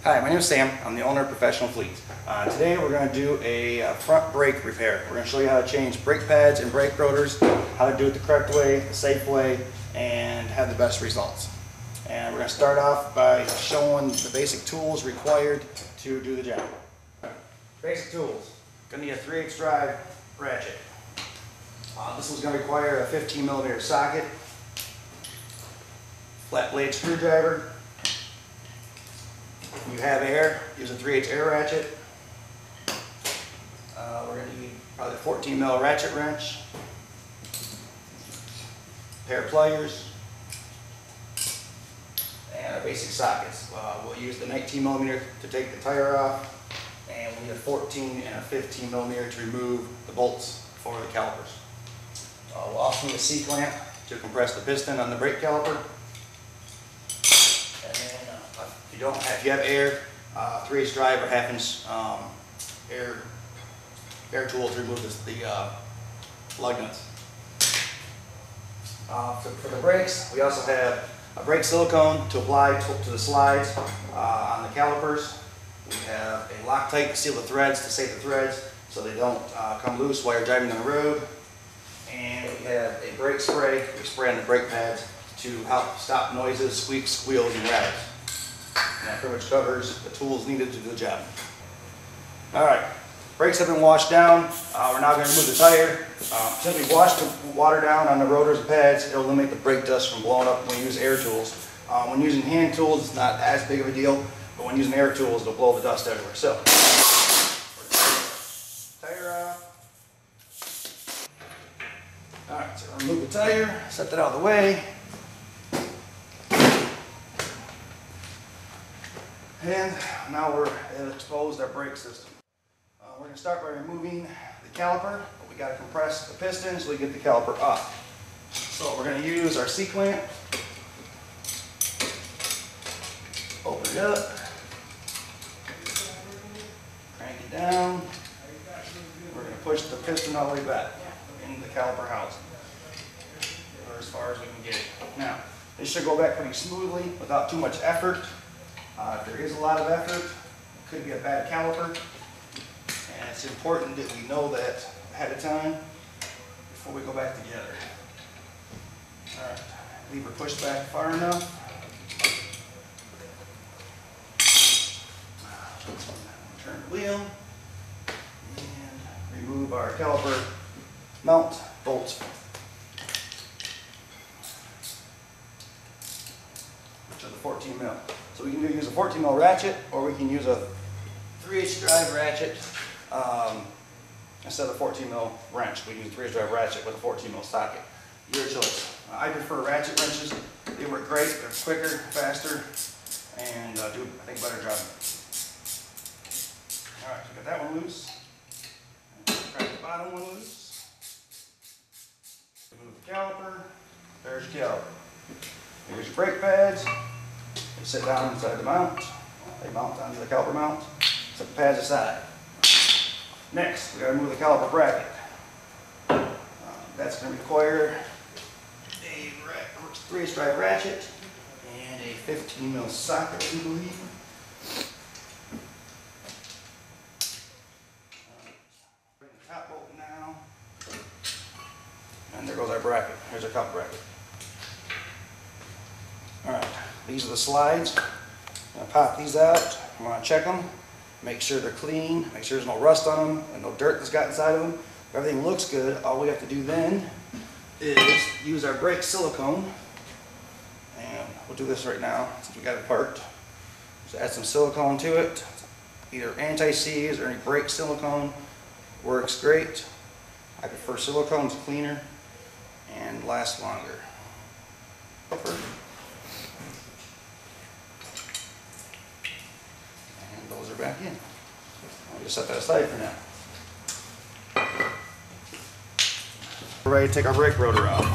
Hi, my name is Sam. I'm the owner of Professional Fleets. Today we're going to do a front brake repair. We're going to show you how to change brake pads and brake rotors, how to do it the correct way, the safe way, and have the best results. And we're going to start off by showing the basic tools required to do the job. Basic tools. Going to need a 3/8 drive ratchet. This one's going to require a 15mm socket, flat blade screwdriver. If you have air, use a 3/8 air ratchet. We're going to need probably a 14mm ratchet wrench, a pair of pliers, and our basic sockets. We'll use the 19mm to take the tire off, and we need a 14 and a 15mm to remove the bolts for the calipers. We'll also need a C-clamp to compress the piston on the brake caliper. If you have air, 3/8 drive or 1/2 inch air tool to remove the lug nuts. For the brakes, we also have a brake silicone to apply to the slides on the calipers. We have a Loctite to seal the threads, to save the threads so they don't come loose while you're driving on the road. And we have a brake spray we spray on the brake pads to help stop noises, squeaks, squeals, and rattles. And that pretty much covers the tools needed to do the job. Alright, brakes have been washed down. We're now going to remove the tire. Simply wash the water down on the rotors and pads. It'll eliminate the brake dust from blowing up when you use air tools. When using hand tools, it's not as big of a deal, but when using air tools, it'll blow the dust everywhere. So, tire off. Alright, so remove the tire, set that out of the way. And now we're exposed our brake system. We're going to start by removing the caliper, but we got to compress the piston so we get the caliper up. So we're going to use our C-clamp. Open it up. Crank it down. We're going to push the piston all the way back into the caliper housing, or as far as we can get it. Now, this should go back pretty smoothly without too much effort. If there is a lot of effort, it could be a bad caliper, and it's important that we know that ahead of time before we go back together. Alright, lever pushed back far enough. Turn the wheel and remove our caliper mount bolts, which are the 14mm. So we can use a 14mm ratchet, or we can use a 3/8 drive ratchet instead of a 14mm wrench. We can use a 3/8 drive ratchet with a 14mm socket. Your choice. I prefer ratchet wrenches. They work great. They're quicker, faster, and do, I think, a better job. All right, so got that one loose. Crack the bottom one loose. Remove the caliper. There's your caliper. Here's your brake pads. They sit down inside the mount. They mount onto the caliper mount. Set the pads aside. Next, we got to remove the caliper bracket. That's going to require a 3/8 drive ratchet and a 15mm socket, I believe. Bring the top bolt now. And there goes our bracket. Here's our caliper bracket. Alright, these are the slides. I'm going to pop these out. I want to check them, make sure they're clean, make sure there's no rust on them and no dirt that's got inside of them. If everything looks good, all we have to do then is use our brake silicone. And we'll do this right now since we got it apart. Just add some silicone to it. Either anti-seize or any brake silicone works great. I prefer silicone, it's cleaner and lasts longer. Those are back in. I'll just set that aside for now. We're ready to take our brake rotor out.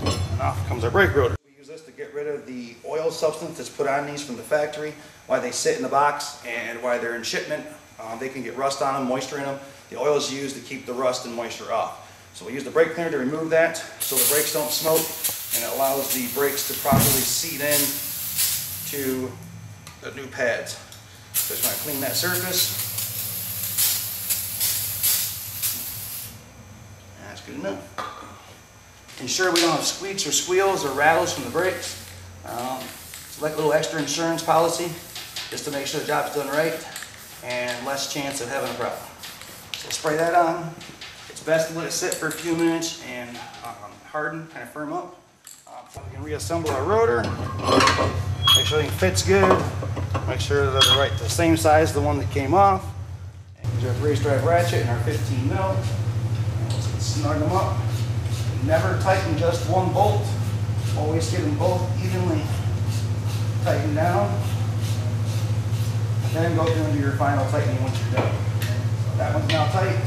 And off comes our brake rotor. We use this to get rid of the oil substance that's put on these from the factory, why they sit in the box and why they're in shipment. They can get rust on them, moisture in them. The oil is used to keep the rust and moisture off. So we use the brake cleaner to remove that so the brakes don't smoke, and it allows the brakes to properly seat in to the new pads. Just want to clean that surface. That's good enough. Ensure we don't have squeaks or squeals or rattles from the brakes. It's like a little extra insurance policy, just to make sure the job's done right and less chance of having a problem. So spray that on. It's best to let it sit for a few minutes and harden, kind of firm up. So we can reassemble our rotor. Make sure everything fits good. Make sure that they're the same size as the one that came off. Here's our race drive ratchet and our 15 mil. And let's snug them up. Never tighten just one bolt. Always get them both evenly tightened down. And then go through and do your final tightening once you're done. So that one's now tight.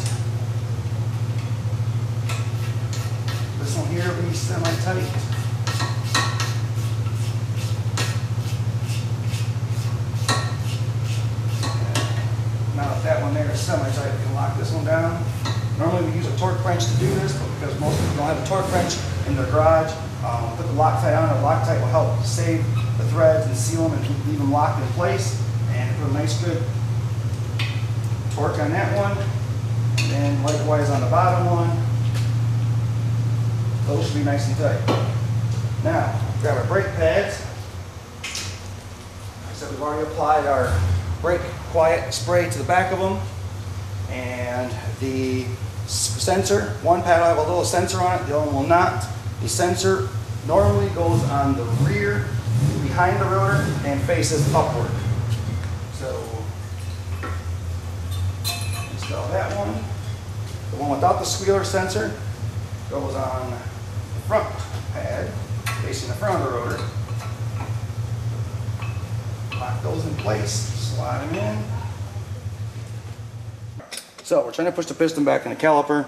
This one here will be semi-tight. Now that that one there is semi-tight, we can lock this one down. Normally we use a torque wrench to do this, but because most people don't have a torque wrench in their garage, put the Loctite on. The Loctite will help save the threads and seal them and leave them locked in place. And put a nice good torque on that one. And then likewise on the bottom one. Those should be nice and tight. Now, grab our brake pads. Like I said, we've already applied our brake quiet spray to the back of them. And the sensor, one pad will have a little sensor on it, the other one will not. The sensor normally goes on the rear, behind the rotor, and faces upward. So, install that one. The one without the squealer sensor goes on the front pad, facing the front of the rotor. Lock those in place, slide them in. So we're trying to push the piston back in the caliper.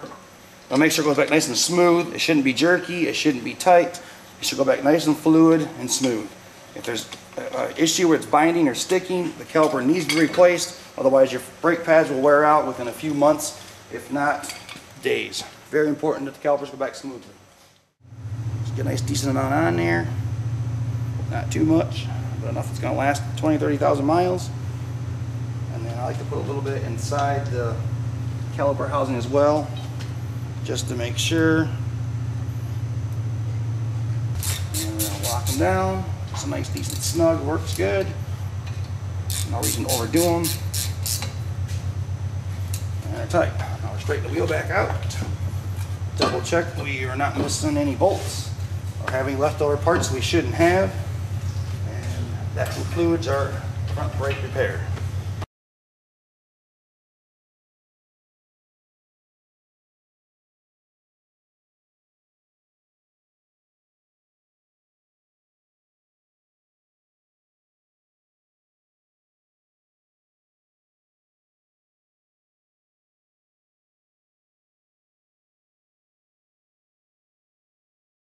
I'll make sure it goes back nice and smooth. It shouldn't be jerky, it shouldn't be tight. It should go back nice and fluid and smooth. If there's an issue where it's binding or sticking, the caliper needs to be replaced. Otherwise your brake pads will wear out within a few months, if not days. Very important that the calipers go back smoothly. Just get a nice decent amount on there. Not too much, but enough it's going to last 20, 30,000 miles. And then I like to put a little bit inside the caliper housing as well, just to make sure. And we're going to lock them down. It's a nice, decent snug, works good. No reason to overdo them. And they're tight. Now we're straighten the wheel back out. Double check we are not missing any bolts or having leftover parts we shouldn't have. And that concludes our front brake repair.